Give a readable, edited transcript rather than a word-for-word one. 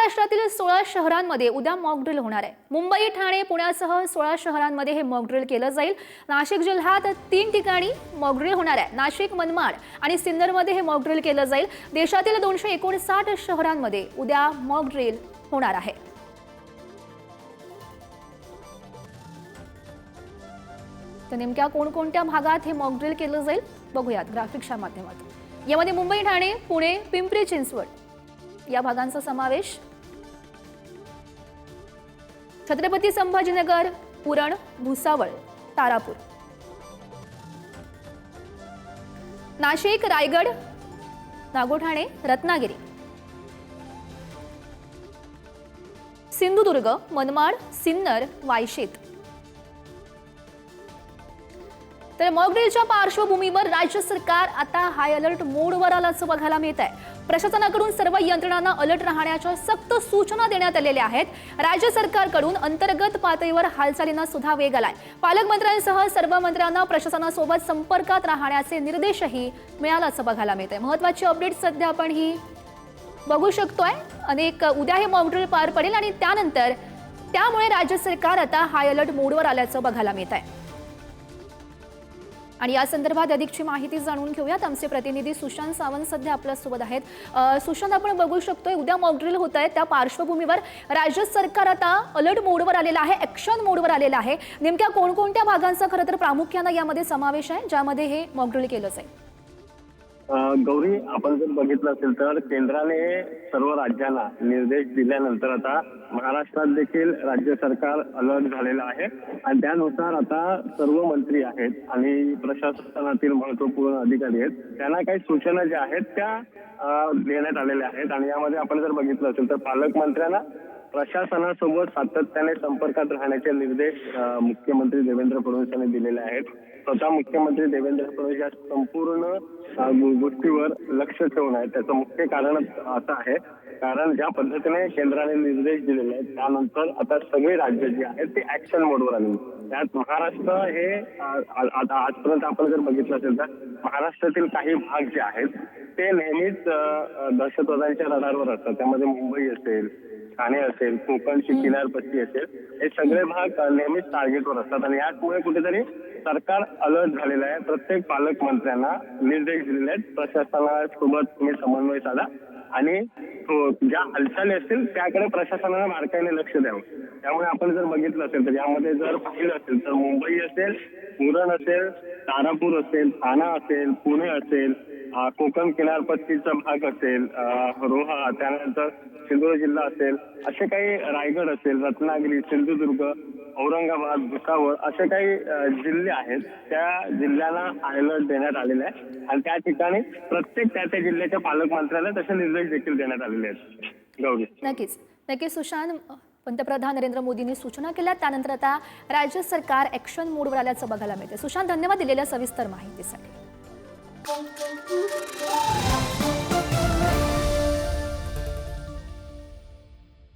महाराष्ट्रातील 16 शहरांमध्ये उद्या मॉक ड्रिल होणार आहे। मुंबई, ठाणे, पुण्यासह 16 शहरांमध्ये हे मॉक ड्रिल केलं जाईल। नाशिक जिल्ह्यात 3 ठिकाणी मॉक ड्रिल होणार आहे। नाशिक, मनमाड आणि सिन्नरमध्ये हे मॉक ड्रिल केलं जाईल। देशातील 259 शहरांमध्ये उद्या मॉक ड्रिल होणार आहे। तर नेमक्या कोणकोणत्या भागात हे मॉक ड्रिल केलं जाईल बघूयात ग्राफिक्सच्या माध्यमातून। यामध्ये मुंबई, ठाणे, पुणे, पिंपरी चिंचवड या भागांचा समावेश। छत्रपती संभाजीनगर, उरण, भुसावळ, तारापूर, नाशिक, रायगड, नागोठाणे, रत्नागिरी, सिंधुदुर्ग, मनमाड, सिन्नर, वायशेत। तर मॉक ड्रिलच्या पार्श्वभूमीवर राज्य सरकार आता हाय अलर्ट मोडवर आल्याचं बघायला मिळत आहे। प्रशासनाकडून सर्व यंत्रणांना अलर्ट राहण्याच्या सक्त सूचना देण्यात आलेल्या आहेत। राज्य सरकारकडून अंतर्गत पातळीवर हालचालींना सुद्धा वेग आलाय। पालकमंत्र्यांसह सर्व मंत्र्यांना प्रशासनासोबत संपर्कात राहण्याचे निर्देशही मिळाल्याचं बघायला मिळत आहे। महत्त्वाची अपडेट सध्या आपण ही बघू शकतोय। उद्या हे मॉक ड्रिल पार पडेल आणि त्यामुळे राज्य सरकार आता हाय अलर्ट मोडवर आल्याचं बघायला मिळत आहे। आणि या संदर्भात अधिकची माहिती जाणून घेऊयात। आमचे प्रतिनिधी सुशांत सावंत सध्या आपल्या सोबत आहेत। सुशांत, आपण बघू शकतोय उद्या मॉक ड्रिल होत आहे, त्या पार्श्वभूमीवर राज्य सरकार आता अलर्ट मोडवर आलेलं आहे, ऍक्शन मोडवर आलेलं आहे। नेमक्या कोणकोणत्या भागांचा खरं तर प्रामुख्याने यामध्ये समावेश आहे ज्यामध्ये हे मॉक ड्रिल केलं जाईल? गौरी, आपण जर बघितलं असेल तर केंद्राने सर्व राज्यांना निर्देश दिल्यानंतर आता महाराष्ट्रात देखील राज्य सरकार अलर्ट झालेलं आहे आणि त्यानुसार आता सर्व मंत्री आहेत आणि प्रशासनातील महत्वपूर्ण अधिकारी आहेत, त्यांना काही सूचना ज्या आहेत त्या देण्यात आलेल्या आहेत। आणि यामध्ये आपण जर बघितलं असेल तर पालकमंत्र्यांना प्रशासनासोबत सातत्याने संपर्कात राहण्याचे निर्देश मुख्यमंत्री देवेंद्र फडणवीस यांनी दिलेले आहेत। स्वतः मुख्यमंत्री देवेंद्र फडणवीस या संपूर्ण गोष्टीवर लक्ष ठेवून आहे। त्याचं मुख्य कारण असं आहे कारण ज्या पद्धतीने केंद्राने निर्देश दिलेले आहेत त्यानंतर आता सगळे राज्य जे आहेत ते ऍक्शन मोडवर आले। त्यात महाराष्ट्र हे आता आजपर्यंत आपण जर बघितलं असेल तर महाराष्ट्रातील काही भाग जे आहेत ते नेहमीच दहशतवाद्यांच्या रडारवर असतात। त्यामध्ये मुंबई असेल, ठाणे असेल, कोकणची किनारपट्टी असेल, हे सगळे भाग नेहमीच टार्गेटवर असतात आणि यामुळे कुठेतरी सरकार अलर्ट झालेलं आहे। प्रत्येक पालकमंत्र्यांना निर्देश दिलेले आहेत, प्रशासनासोबत तुम्ही समन्वय साधा आणि ज्या हालचाली असतील त्याकडे प्रशासनाने बारकाईने लक्ष द्यावं। त्यामुळे आपण जर बघितलं असेल तर यामध्ये जर पाहिलं असेल तर मुंबई असेल, उरण असेल, तारापूर असेल, ठाणा असेल, पुणे असेल, कोकण किनारपट्टीचा भाग असेल, रोहा, त्यानंतर सिंधुदुर्ग जिल्हा असेल, असे काही रायगड असेल, रत्नागिरी, सिंधुदुर्ग, औरंगाबाद, भुसावळ असे काही जिल्हे आहेत, त्या जिल्ह्यांना अलर्ट देण्यात आलेला आहे आणि त्या ठिकाणी प्रत्येक त्या जिल्ह्याच्या पालकमंत्र्यांना तसे निर्देश देखील देण्यात आलेले आहेत। गौरी, नक्कीच सुशांत, पंतप्रधान नरेंद्र मोदींनी सूचना केल्या त्यानंतर आता राज्य सरकार ऍक्शन मोडवर आल्याचं बघायला मिळते। सुशांत, धन्यवाद दिलेल्या सविस्तर माहितीसाठी।